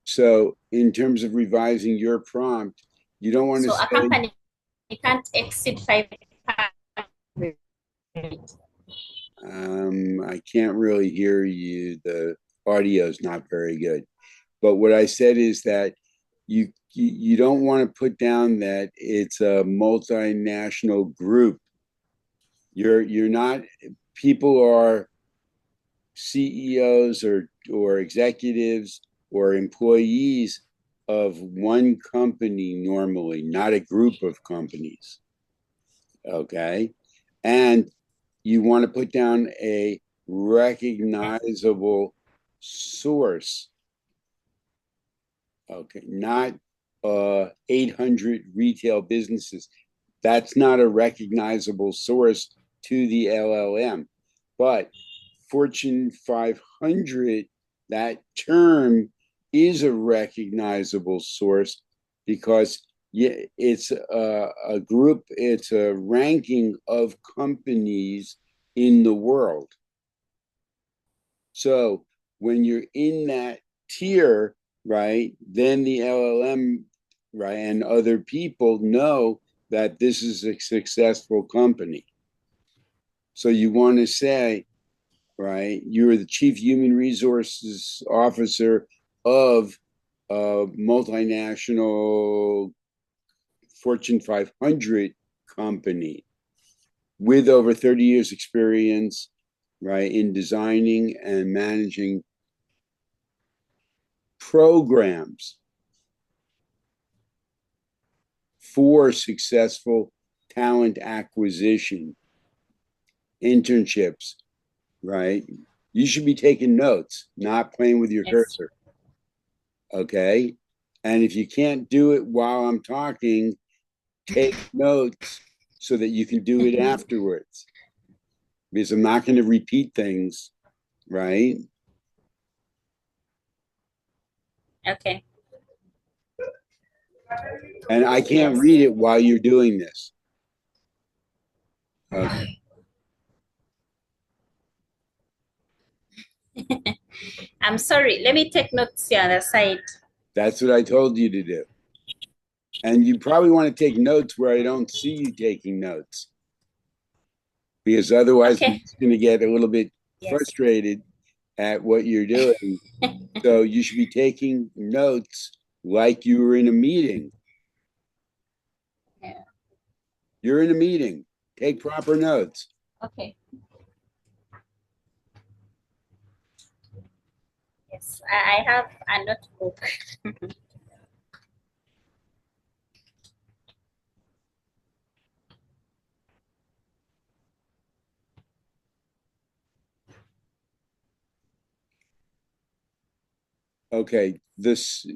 So in terms of revising your prompt, you don't want to So a say, company can't exceed 500. I can't really hear you. The audio is not very good. But what I said is that you don't want to put down that it's a multinational group. You're not. People are CEOs or executives or employees of one company normally, not a group of companies. Okay, and you want to put down a recognizable source. Okay, not 800 retail businesses. That's not a recognizable source to the LLM. But Fortune 500, that term is a recognizable source because it's a group, it's a ranking of companies in the world. So when you're in that tier, right, then the LLM, right, and other people know that this is a successful company. So you want to say, right, you're the chief human resources officer of a multinational Fortune 500 company with over 30 years experience, right, in designing and managing programs for successful talent acquisition, internships, right? You should be taking notes, not playing with your Yes. cursor. Okay. And if you can't do it while I'm talking, take notes so that you can do it afterwards. Because I'm not going to repeat things, right? Okay. And I can't Yes. read it while you're doing this. Okay. I'm sorry. Let me take notes here on the side. That's what I told you to do. And you probably want to take notes where I don't see you taking notes, because otherwise I'm Okay. just going to get a little bit Yes. frustrated at what you're doing. So you should be taking notes like you were in a meeting. Yeah. You're in a meeting. Take proper notes. Okay. Yes. I have a notebook. Okay. This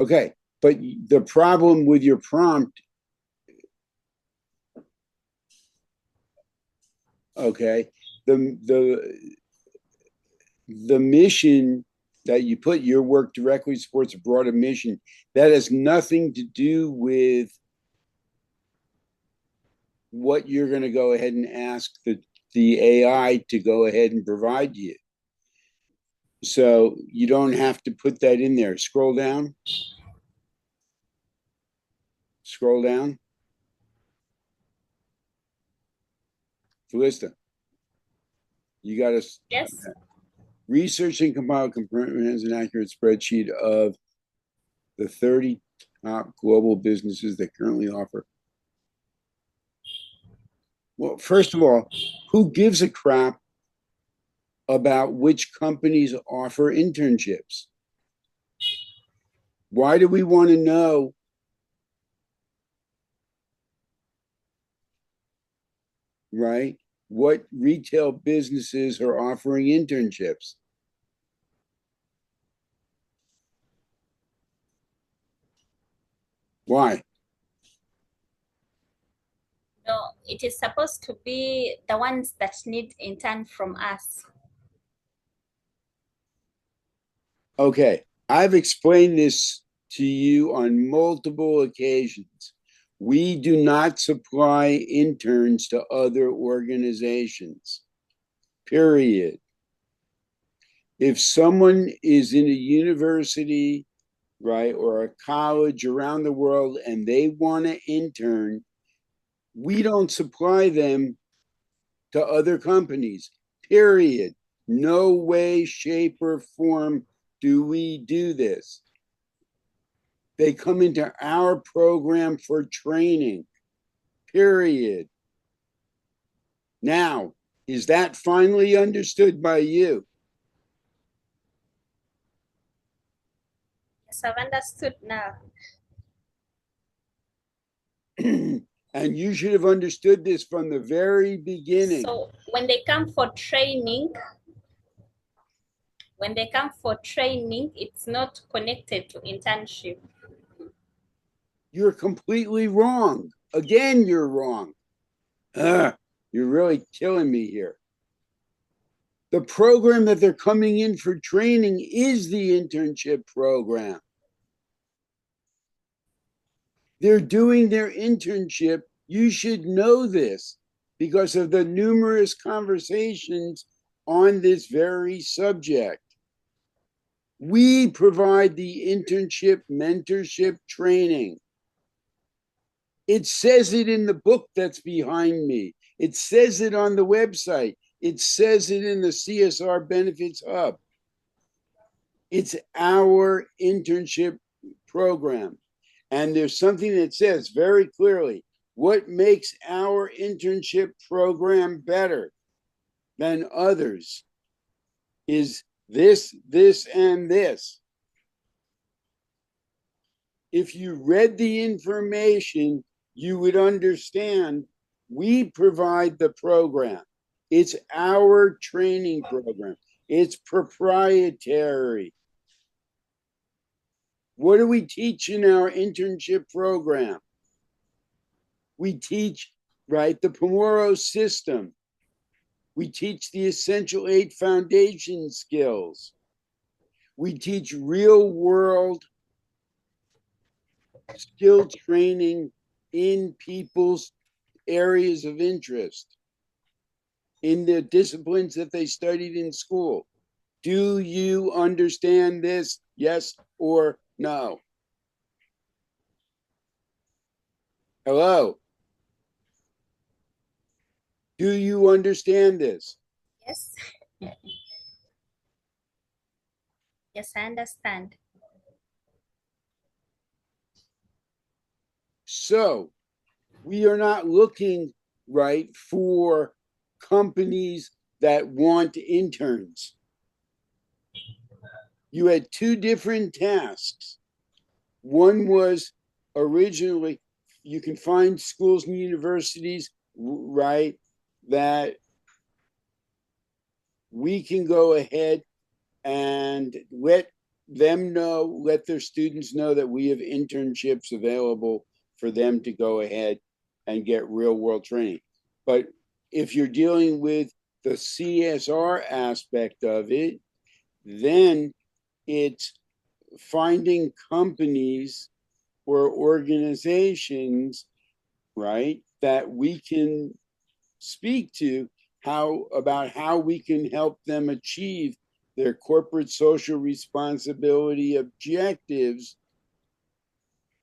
okay. But the problem with your prompt, okay, the the mission that you put your work directly supports a broader mission that has nothing to do with what you're going to go ahead and ask the AI to go ahead and provide you. So you don't have to put that in there. Scroll down, scroll down. Felista, you got to Yes. research and compile comprehensive and accurate spreadsheet of the 30 top global businesses that currently offer. Well, first of all, who gives a crap about which companies offer internships? Why do we want to know, right, what retail businesses are offering internships? Why? No, it is supposed to be the ones that need intern from us. Okay, I've explained this to you on multiple occasions. We do not supply interns to other organizations, period. If someone is in a university, right, or a college around the world and they want to intern, we don't supply them to other companies, period. No way, shape, or form do we do this. They come into our program for training, period. Now, is that finally understood by you? Yes, I've understood now. And you should have understood this from the very beginning. So when they come for training, it's not connected to internship. You're completely wrong. Again, you're wrong. Ugh, you're really killing me here. The program that they're coming in for training is the internship program. They're doing their internship. You should know this because of the numerous conversations on this very subject. We provide the internship mentorship training. It says it in the book that's behind me. It says it on the website. It says it in the CSR Benefits Hub. It's our internship program. And there's something that says very clearly what makes our internship program better than others is this, this, and this. If you read the information, you would understand we provide the program. It's our training program. It's proprietary. What do we teach in our internship program? We teach, right, the Pomoro system. We teach the Essential 8 foundation skills. We teach real world skill training in people's areas of interest, in the disciplines that they studied in school. Do you understand this? Yes or no? Hello? Do you understand this? Yes. Yes, I understand. So we are not looking, right, for companies that want interns. You had two different tasks. One was originally, you can find schools and universities, right, that we can go ahead and let them know, let their students know that we have internships available for them to go ahead and get real world training. But if you're dealing with the CSR aspect of it, then it's finding companies or organizations, right, that we can speak to how we can help them achieve their corporate social responsibility objectives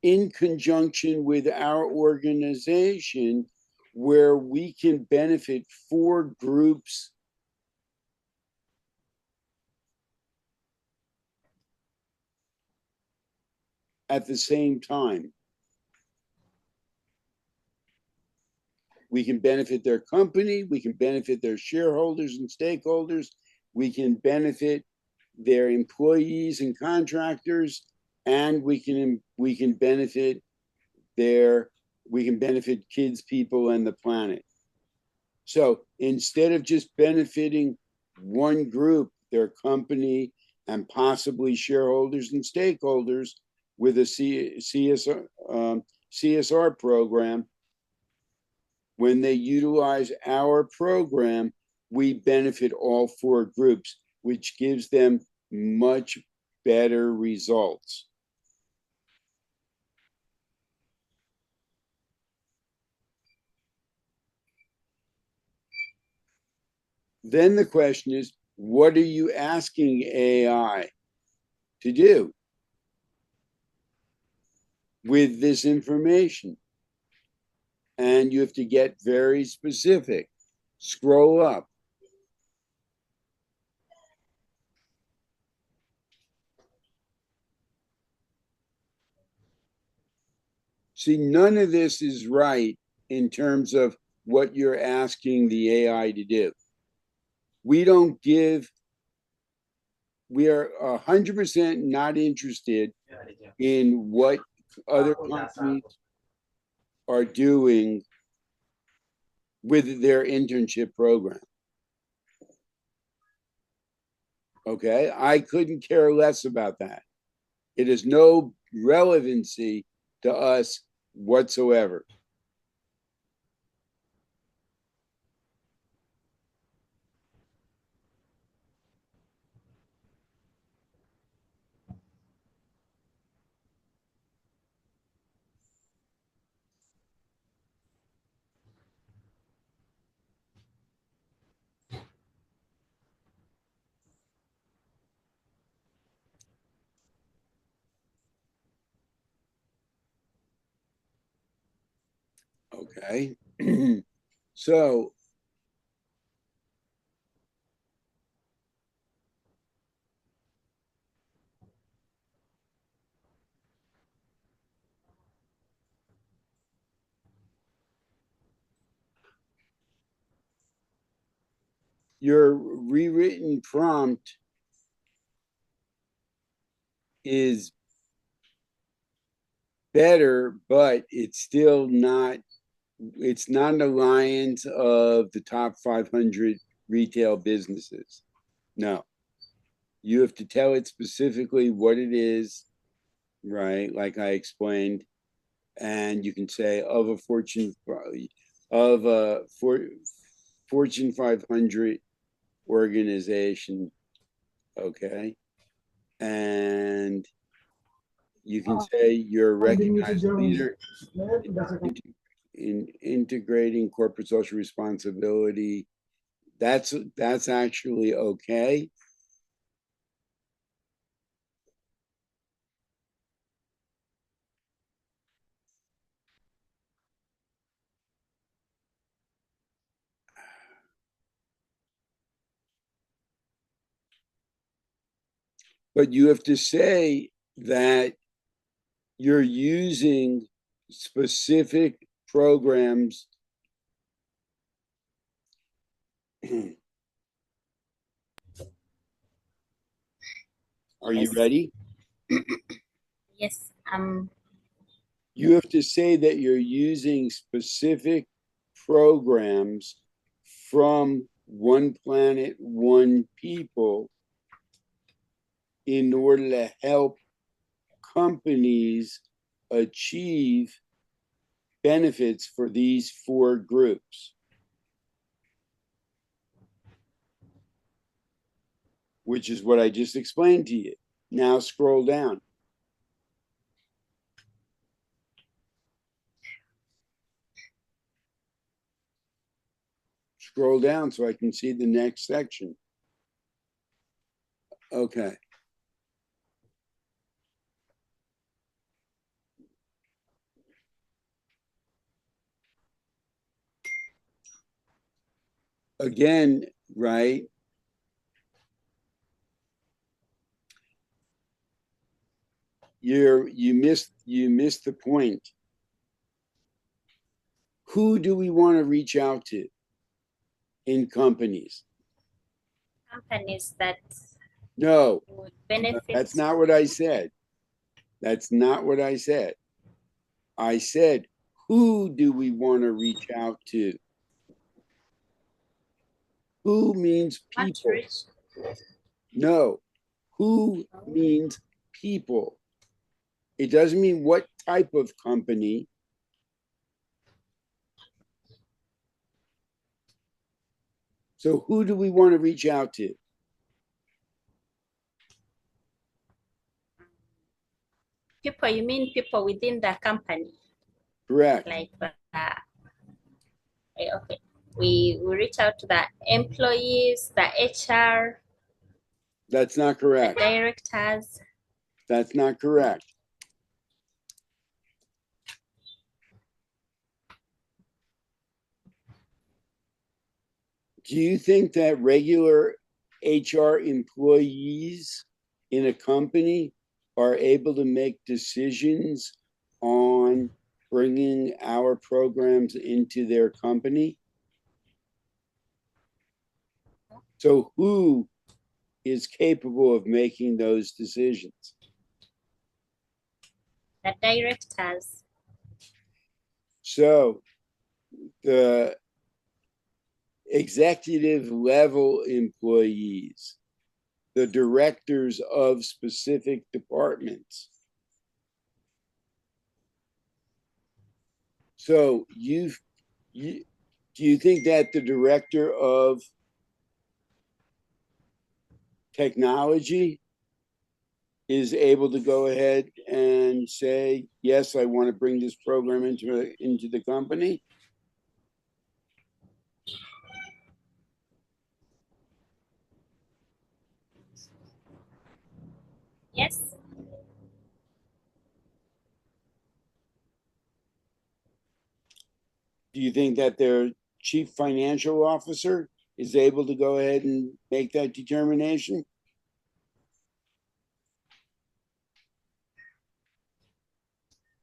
in conjunction with our organization, where we can benefit four groups at the same time. We can benefit their company, we can benefit their shareholders and stakeholders, we can benefit their employees and contractors, and we can benefit their we can benefit kids, people, and the planet. So instead of just benefiting one group, their company, and possibly shareholders and stakeholders with a CSR program, when they utilize our program, we benefit all four groups, which gives them much better results. Then the question is, what are you asking AI to do with this information? And you have to get very specific. Scroll up. See, none of this is right in terms of what you're asking the AI to do. We don't give, we are 100% not interested in what other companies are doing with their internship program. Okay. I couldn't care less about that. It has no relevancy to us whatsoever. Okay. So your rewritten prompt is better, but it's not an alliance of the top 500 retail businesses. No, you have to tell it specifically what it is, right? Like I explained, and you can say of a Fortune 500 organization, okay, and you can say you're a recognized leader in, in integrating corporate social responsibility. That's actually okay. But you have to say that you're using specific programs. Are you Yes, ready? yes. You have to say that you're using specific programs from One Planet, One People in order to help companies achieve benefits for these four groups, which is what I just explained to you. Now scroll down. Scroll down so I can see the next section. Okay. Again, right? You missed the point. Who do we want to reach out to in companies? Companies that No, would no, that's benefit. not what I said. That's not what I said. I said, who do we want to reach out to? Who means Want to people. reach. No, who means people. It doesn't mean what type of company. So who do we want to reach out to? People, you mean people within the company? Correct. Like, okay. We reach out to the employees, the HR, That's not the correct. directors. That's not correct. Do you think that regular HR employees in a company are able to make decisions on bringing our programs into their company? So, who is capable of making those decisions? The directors. So, the executive level employees, the directors of specific departments. So you do you think that the director of technology is able to go ahead and say, yes, I want to bring this program into the company? Yes. Do you think that their chief financial officer is able to go ahead and make that determination?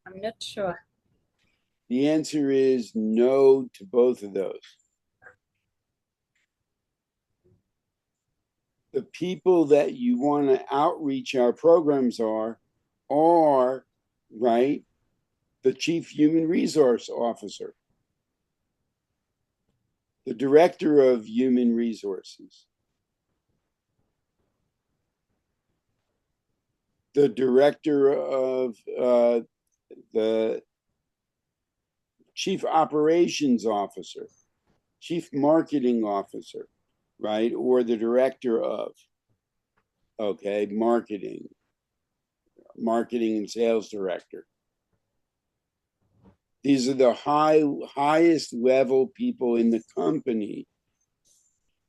I'm not sure. The answer is no to both of those. The people that you want to outreach our programs are right, the chief human resource officer, the director of human resources, the director of the chief operations officer, chief marketing officer, right, or the director of, okay, marketing and sales director. These are the highest level people in the company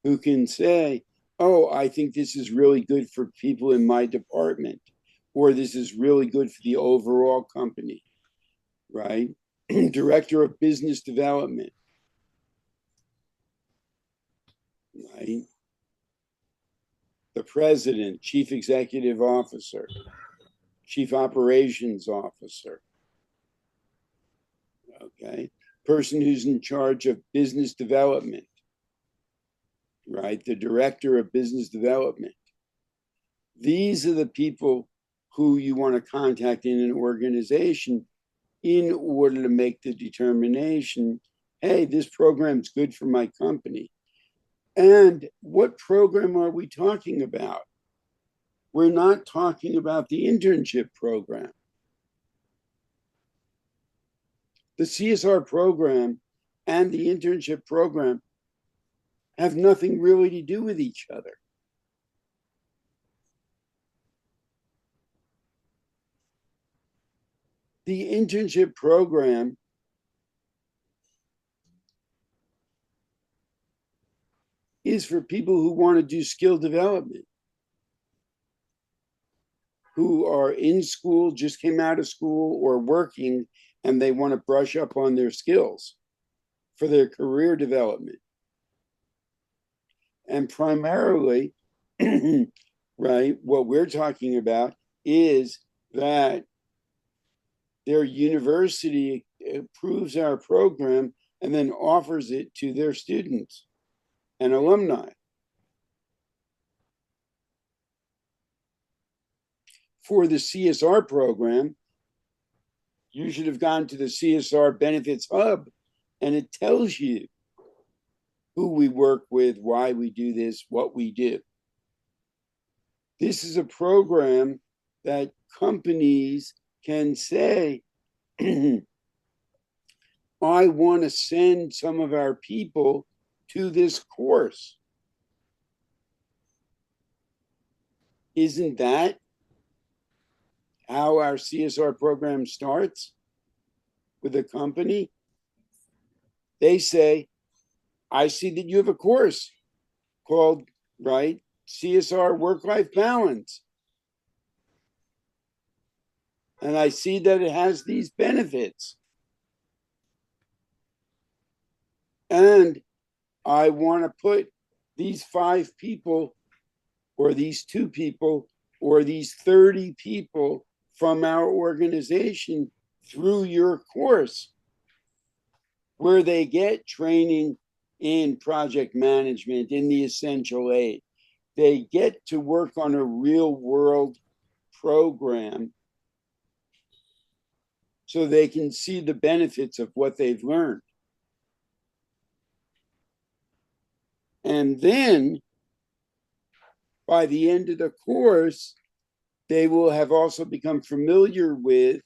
who can say, oh, I think this is really good for people in my department, or this is really good for the overall company, right? Director of business development, right? The president, chief executive officer, chief operations officer, okay? Person who's in charge of business development, right? The director of business development. These are the people who you want to contact in an organization in order to make the determination, hey, this program's good for my company. And what program are we talking about? We're not talking about the internship program. The CSR program and the internship program have nothing really to do with each other. The internship program is for people who want to do skill development, who are in school, just came out of school, or working, and they want to brush up on their skills for their career development. And primarily, right, what we're talking about is that their university approves our program and then offers it to their students and alumni. For the CSR program, you should have gone to the CSR Benefits Hub, and it tells you who we work with, why we do this, what we do. This is a program that companies can say, I want to send some of our people to this course. Isn't that how our CSR program starts with a company? They say, I see that you have a course called, right, CSR Work Life Balance. And I see that it has these benefits. And I want to put these 5 people, or these 2 people, or these 30 people from our organization through your course, where they get training in project management, in the essential aid. They get to work on a real world program so they can see the benefits of what they've learned. And then by the end of the course, they will have also become familiar with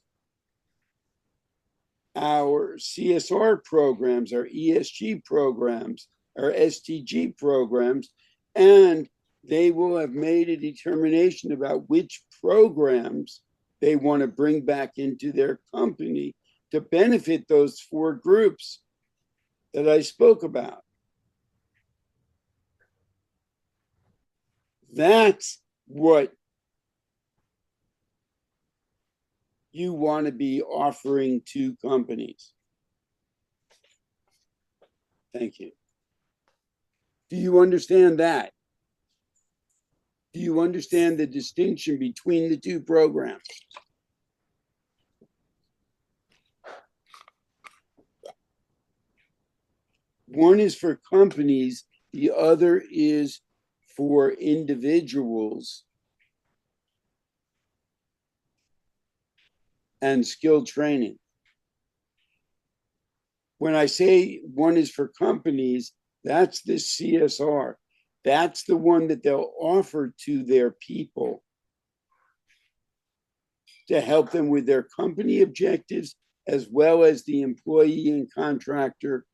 our CSR programs, our ESG programs, our SDG programs, and they will have made a determination about which programs they want to bring back into their company to benefit those 4 groups that I spoke about. That's what you want to be offering to companies. Thank you. Do you understand that? Do you understand the distinction between the 2 programs? One is for companies, the other is for individuals and skilled training. When I say one is for companies, that's the CSR. That's the one that they'll offer to their people to help them with their company objectives, as well as the employee and contractor,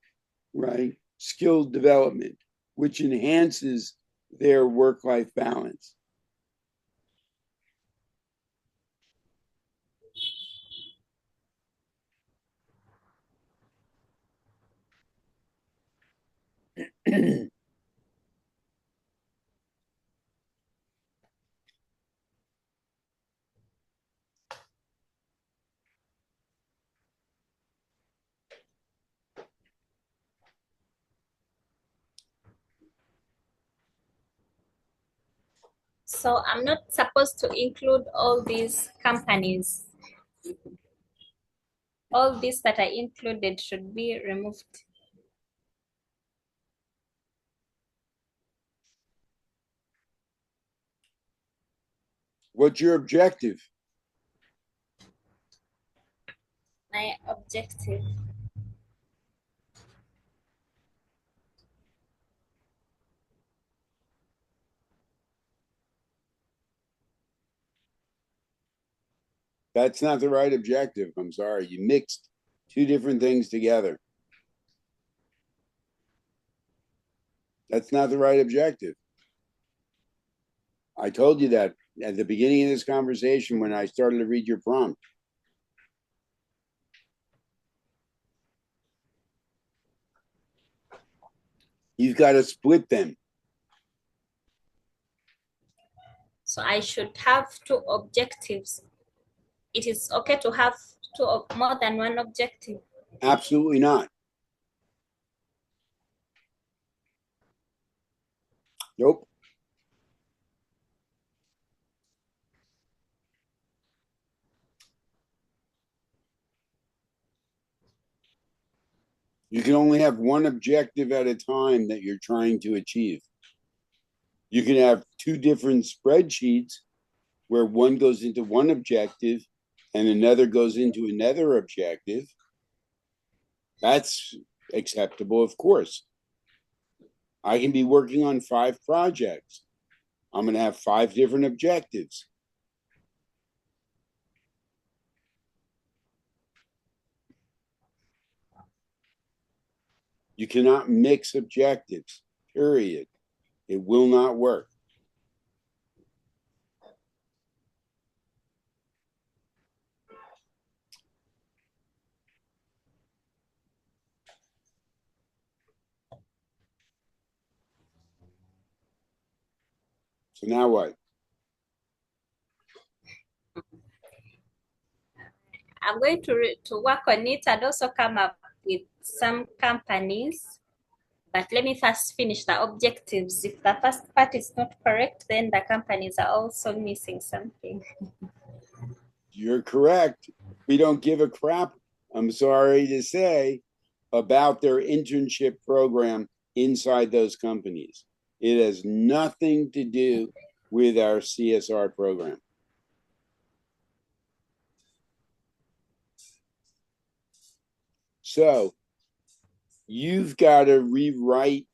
right, skill development, which enhances their work-life balance. So I'm not supposed to include all these companies. All these that I included should be removed. What's your objective? My objective. That's not the right objective. I'm sorry. You mixed 2 different things together. That's not the right objective. I told you that at the beginning of this conversation when I started to read your prompt. You've got to split them. So I should have 2 objectives. It is okay to have 2 or more than 1 objective. Absolutely not. Nope. You can only have one objective at a time that you're trying to achieve. You can have 2 different spreadsheets where one goes into one objective and another goes into another objective. That's acceptable, of course. I can be working on 5 projects. I'm going to have 5 different objectives. You cannot mix objectives, period. It will not work. So now what? I'm going to work on it and also come up with some companies. But let me first finish the objectives. If the first part is not correct, then the companies are also missing something. You're correct. We don't give a crap, I'm sorry to say, about their internship program inside those companies. It has nothing to do with our CSR program. So you've got to rewrite,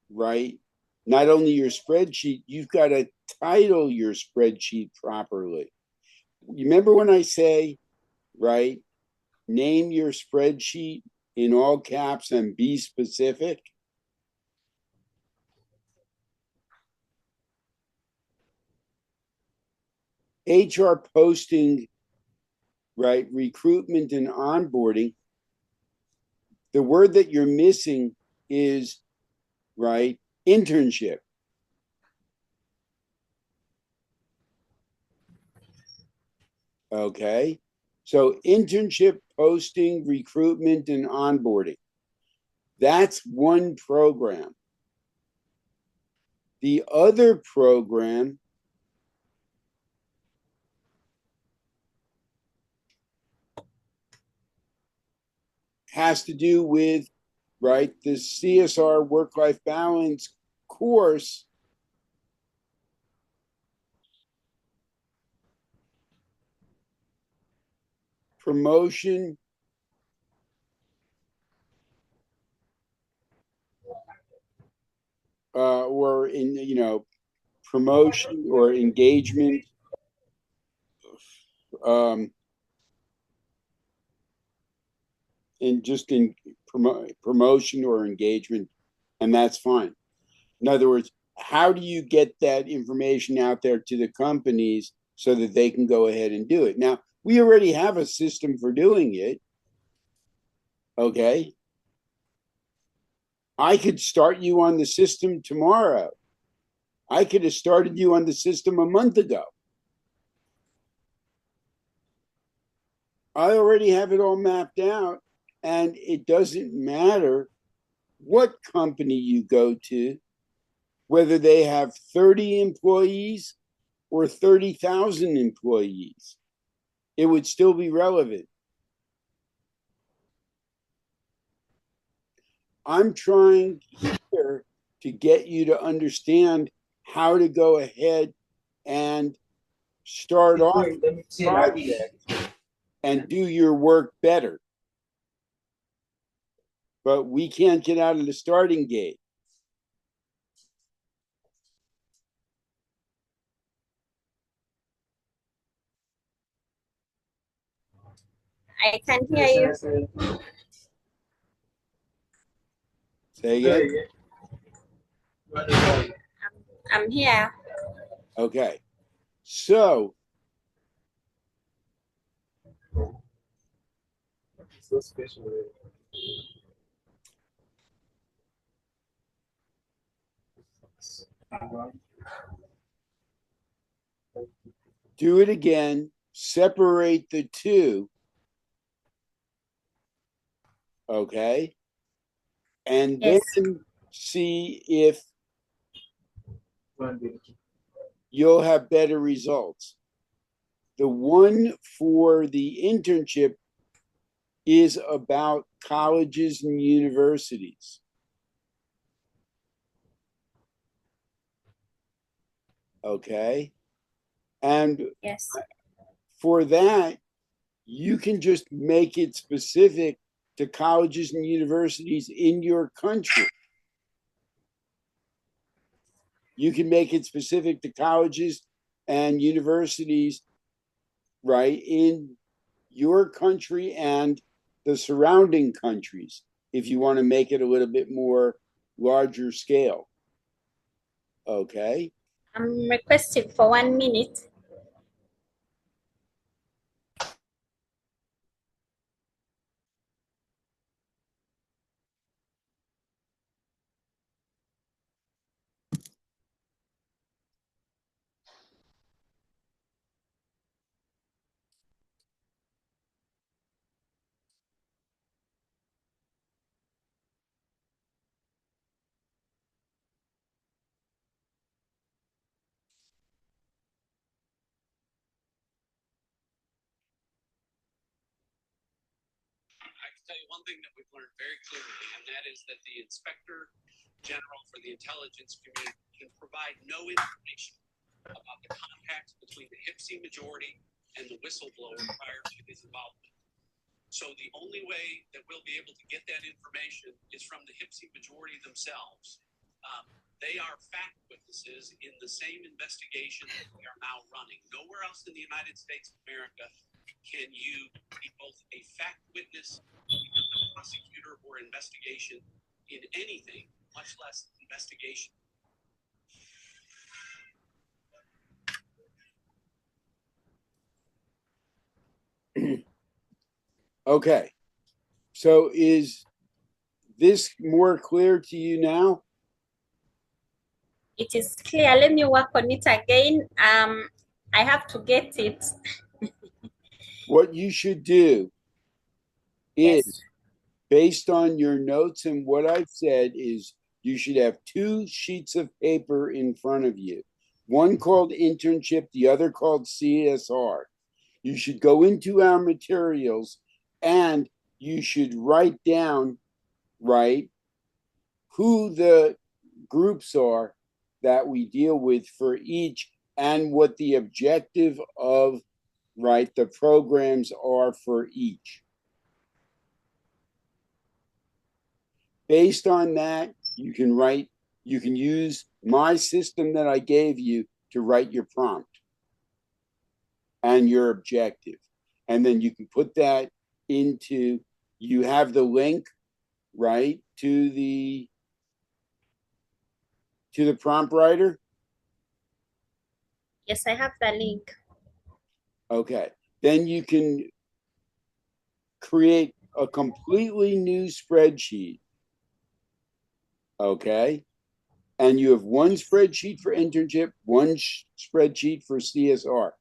right? Not only your spreadsheet, you've got to title your spreadsheet properly. You remember when I say, right, name your spreadsheet in all caps and be specific? HR posting, right, recruitment and onboarding, the word that you're missing is, right, internship. Okay. So internship posting, recruitment, and onboarding. That's one program. The other program has to do with, right, the CSR work life balance course, promotion, or in, promotion or engagement, um, in just in promotion or engagement, and that's fine. In other words, how do you get that information out there to the companies so that they can go ahead and do it? Now, we already have a system for doing it. Okay. I could start you on the system tomorrow. I could have started you on the system a month ago. I already have it all mapped out, and it doesn't matter what company you go to, whether they have 30 employees or 30,000 employees. It would still be relevant. I'm trying here to get you to understand how to go ahead and start off the project and do your work better. But we can't get out of the starting gate. I can hear you. Say again? I'm here. Okay. So do it again, separate the two, okay? And then Yes. see if you'll have better results. The one for the internship is about colleges and universities. Okay. And Yes. for that, you can just make it specific to colleges and universities in your country. You can make it specific to colleges and universities, right, in your country and the surrounding countries if you want to make it a little bit more larger scale. Okay. I'm requesting for 1 minute. tell you one thing that we've learned very clearly, and that is that the Inspector General for the intelligence community can provide no information about the contacts between the HPSI majority and the whistleblower prior to his involvement. So the only way that we'll be able to get that information is from the HPSI majority themselves. They are fact witnesses in the same investigation that we are now running. Nowhere else in the United States of America can you be both a fact witness, a prosecutor, or investigation in anything, much less investigation. Okay. So is this more clear to you now? It is clear. Let me work on it again. I have to get it. What you should do is, Yes. based on your notes and what I've said, is you should have 2 sheets of paper in front of you. One called internship, the other called CSR. You should go into our materials and you should write down, right, who the groups are that we deal with for each and what the objective of, right, the programs are for each. Based on that, you can use my system that I gave you to write your prompt and your objective. And then you can put that into, you have the link, right, to the prompt writer. Yes, I have the link. Okay. Then you can create a completely new spreadsheet. Okay. And you have one spreadsheet for internship, one spreadsheet for CSR.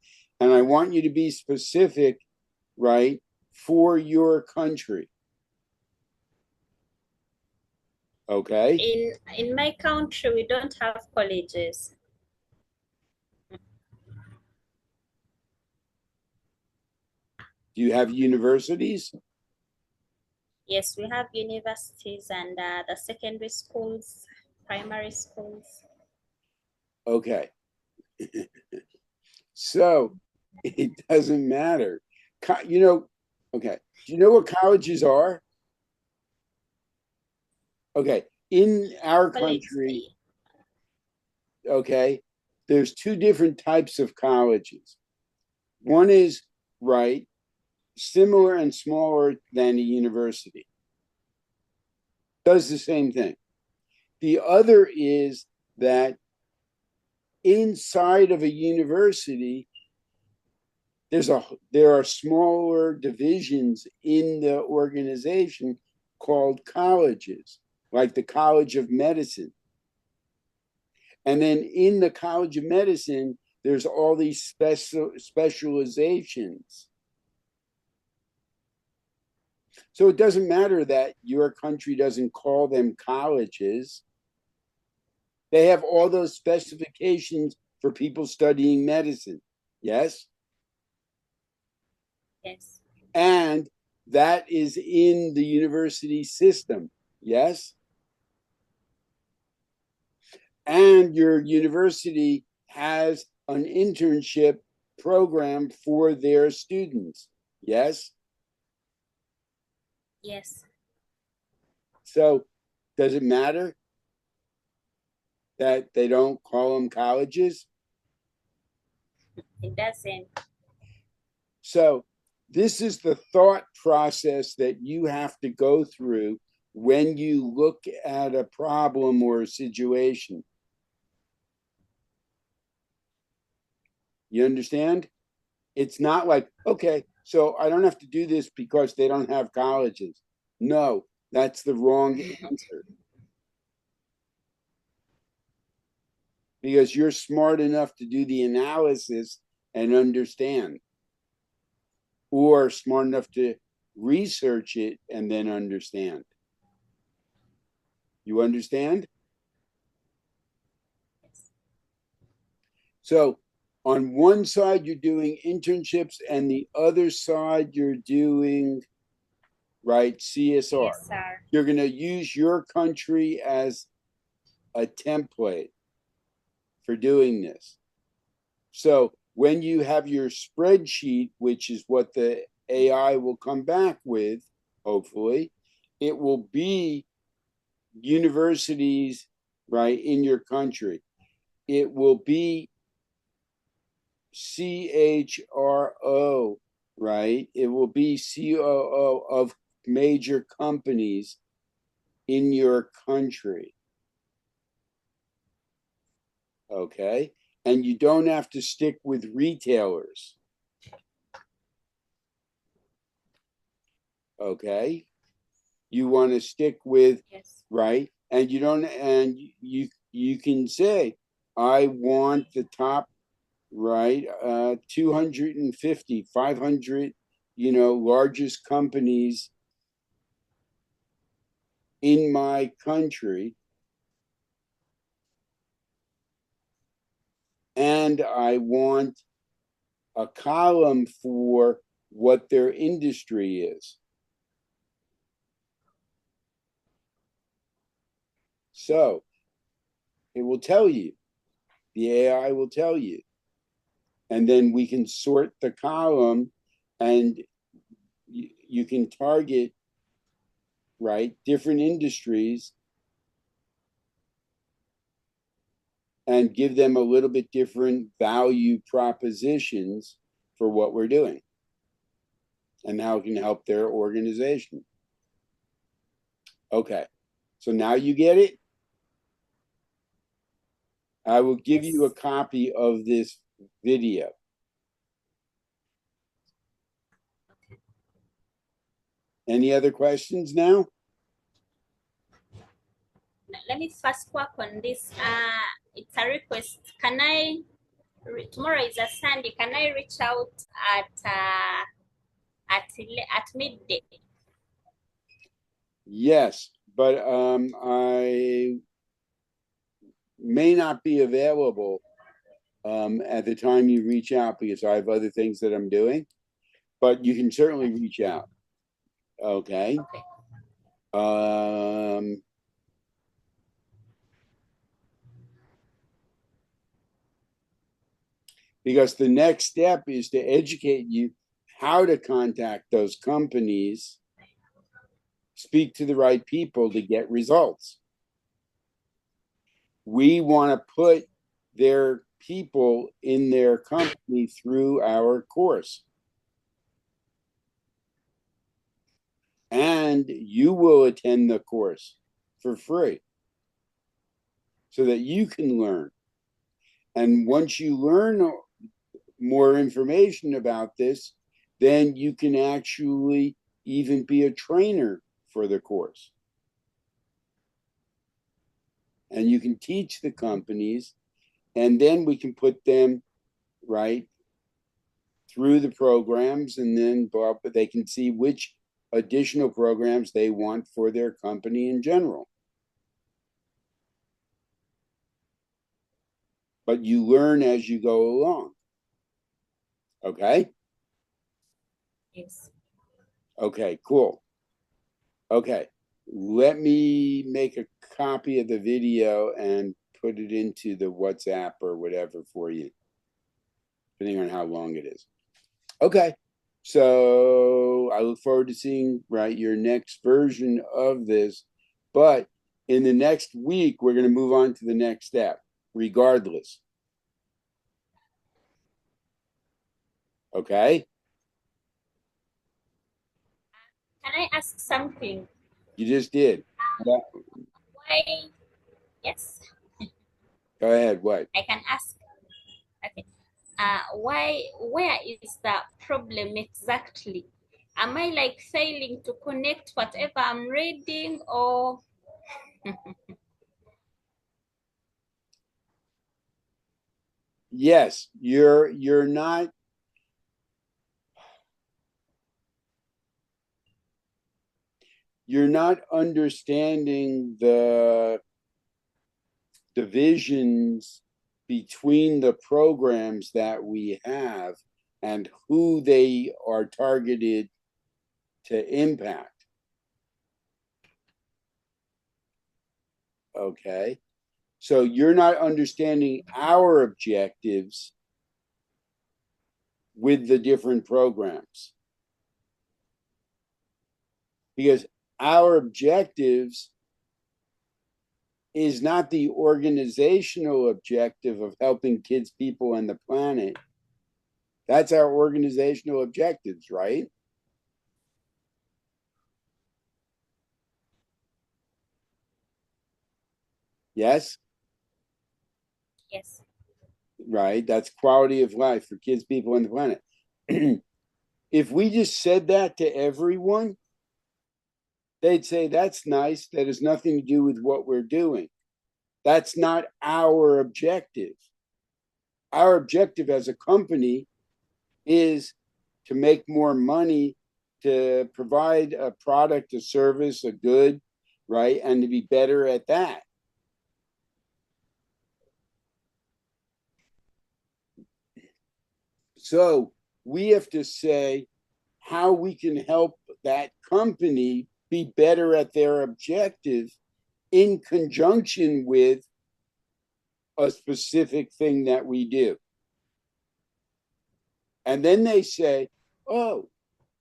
And I want you to be specific, right, for your country. Okay. In my country, we don't have colleges. Do you have universities? Yes, we have universities and the secondary schools, primary schools. Okay. So it doesn't matter. You know, okay. Do you know what colleges are? Okay. In our country, okay, there's 2 different types of colleges. One is, right, similar and smaller than a university. Does the same thing. The other is that inside of a university, there are smaller divisions in the organization called colleges, like the College of Medicine. And then in the College of Medicine, there's all these specializations. So it doesn't matter that your country doesn't call them colleges. They have all those specifications for people studying medicine. Yes? Yes. And that is in the university system. Yes? And your university has an internship program for their students. Yes? Yes. So does it matter that they don't call them colleges? It doesn't. So this is the thought process that you have to go through when you look at a problem or a situation. You understand? It's not like, okay, so I don't have to do this because they don't have colleges. No, that's the wrong answer. Because you're smart enough to do the analysis and understand, or smart enough to research it and then understand. You understand? So on one side, you're doing internships, and the other side, you're doing right? CSR. Yes, sir. You're going to use your country as a template for doing this. So when you have your spreadsheet, which is what the AI will come back with, hopefully, it will be universities, right, in your country. It will be CHRO, right? It will be COO of major companies in your country. Okay. And you don't have to stick with retailers. Okay. You want to stick with, Yes. right? And you don't, and you can say, I want the top, right? 250, 500, largest companies in my country. And I want a column for what their industry is. So it will tell you, the AI will tell you. And then we can sort the column and you can target, right, different industries and give them a little bit different value propositions for what we're doing and how it can help their organization. Okay, so now you get it. I will give you a copy of this video. Any other questions now? Let me first work on this. It's a request. Can I? Tomorrow is a Sunday. Can I reach out at midday? Yes, but I may not be available at the time you reach out because I have other things that I'm doing. But you can certainly reach out. Okay. Okay. Because the next step is to educate you how to contact those companies, speak to the right people to get results. We want to put their people in their company through our course. And you will attend the course for free so that you can learn. And once you learn more information about this, then you can actually even be a trainer for the course. And you can teach the companies, and then we can put them right through the programs, and then they can see which additional programs they want for their company in general. But you learn as you go along. Okay? Yes. Okay, cool. Okay, let me make a copy of the video and put it into the WhatsApp or whatever for you, depending on how long it is. Okay, so I look forward to seeing, right, your next version of this. But in the next week, we're going to move on to the next step, regardless. Okay? Can I ask something? You just did. Yeah. Why? Yes. Go ahead. What? I can ask. Okay. Where is the problem exactly? Am I like failing to connect whatever I'm reading, or Yes, you're not understanding the divisions between the programs that we have and who they are targeted to impact. Okay. So you're not understanding our objectives with the different programs. Because our objectives is not the organizational objective of helping kids, people, and the planet. That's our organizational objectives, right? Yes? Yes. Right? That's quality of life for kids, people, and the planet. If we just said that to everyone, they'd say, that's nice. That has nothing to do with what we're doing. That's not our objective. Our objective as a company is to make more money, to provide a product, a service, a good, right? And to be better at that. So we have to say how we can help that company be better at their objective in conjunction with a specific thing that we do. And then they say, oh,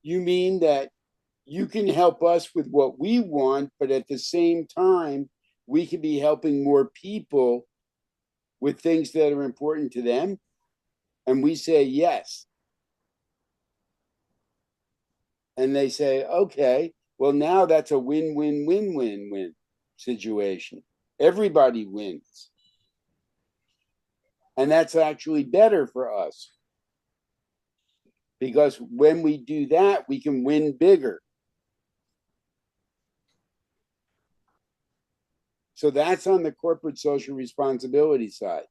you mean that you can help us with what we want, but at the same time, we can be helping more people with things that are important to them? And we say yes. And they say, okay, well, now that's a win win win win win situation. Everybody wins. And that's actually better for us. Because when we do that, we can win bigger. So that's on the corporate social responsibility side.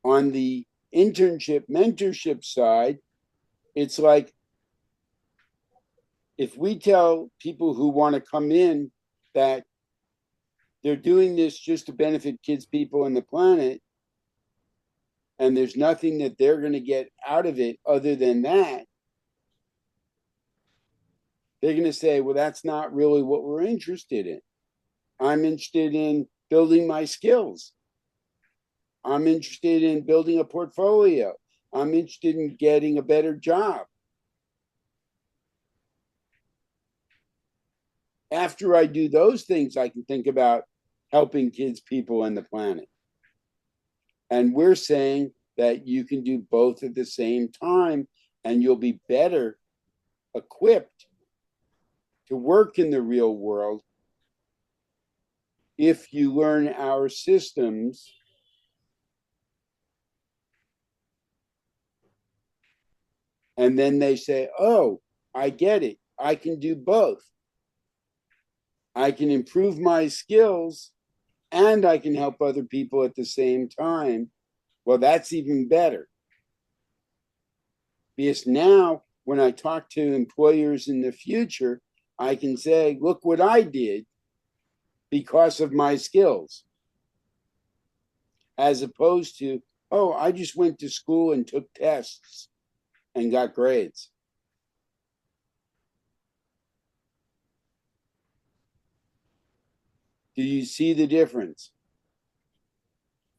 On the internship mentorship side, it's like if we tell people who want to come in that they're doing this just to benefit kids, people, and the planet, and there's nothing that they're going to get out of it other than that, they're going to say, well, that's not really what we're interested in. I'm interested in building my skills. I'm interested in building a portfolio. I'm interested in getting a better job. After I do those things, I can think about helping kids, people, and the planet. And we're saying that you can do both at the same time, and you'll be better equipped to work in the real world if you learn our systems. And then they say, oh, I get it. I can do both. I can improve my skills and I can help other people at the same time. Well, that's even better. Because now, when I talk to employers in the future, I can say, look what I did because of my skills. As opposed to, oh, I just went to school and took tests and got grades. Do you see the difference?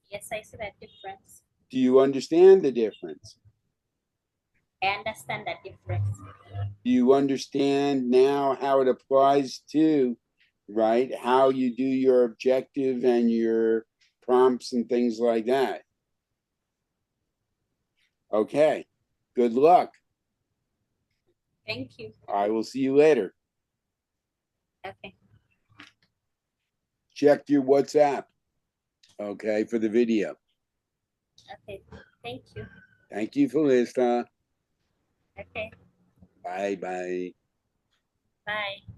Yes, I see that difference. Do you understand the difference? I understand that difference. Do you understand now how it applies to, right, how you do your objective and your prompts and things like that? Okay, good luck. Thank you. I will see you later. Okay. Check your WhatsApp, okay, for the video. Okay. Thank you. Thank you, Felista. Okay. Bye bye. Bye.